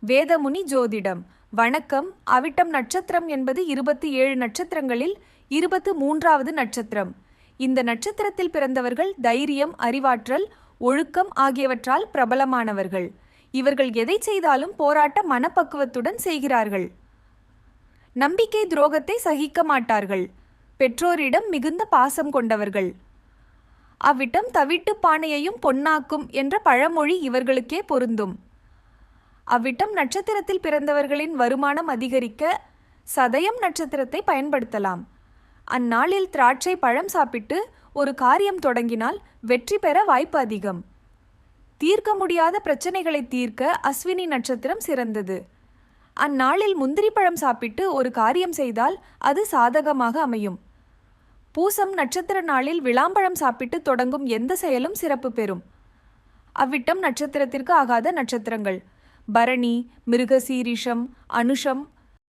வேதமுனி ஜோதிடம். வணக்கம். அவிட்டம் நட்சத்திரம் என்பது 27 நட்சத்திரங்களில் 23வது நட்சத்திரம். இந்த நட்சத்திரத்தில் பிறந்தவர்கள் தைரியம், அறிவாற்றல், ஒழுக்கம் ஆகியவற்றால் பிரபலமானவர்கள். இவர்கள் எதை செய்தாலும் போராட்ட மனப்பக்குவத்துடன் செய்கிறார்கள். நம்பிக்கை துரோகத்தை சகிக்க மாட்டார்கள். பெற்றோரிடம் மிகுந்த பாசம் கொண்டவர்கள். அவ்விட்டம் தவிட்டு பானையையும் பொன்னாக்கும் என்ற பழமொழி இவர்களுக்கே பொருந்தும். அவ்விட்டம் நட்சத்திரத்தில் பிறந்தவர்களின் வருமானம் அதிகரிக்க சதயம் நட்சத்திரத்தை பயன்படுத்தலாம். அந்நாளில் திராட்சை பழம் சாப்பிட்டு ஒரு காரியம் தொடங்கினால் வெற்றி பெற வாய்ப்பு அதிகம். தீர்க்க முடியாத பிரச்சனைகளை தீர்க்க அஸ்வினி நட்சத்திரம் சிறந்தது. அந்நாளில் முந்திரி பழம் சாப்பிட்டு ஒரு காரியம் செய்தால் அது சாதகமாக அமையும். பூசம் நட்சத்திர நாளில் விளாம்பழம் சாப்பிட்டு தொடங்கும் எந்த செயலும் சிறப்பு பெறும். அவ்விட்டம் நட்சத்திரத்திற்கு ஆகாத நட்சத்திரங்கள்: பரணி, மிருகசீரிஷம், அனுஷம்,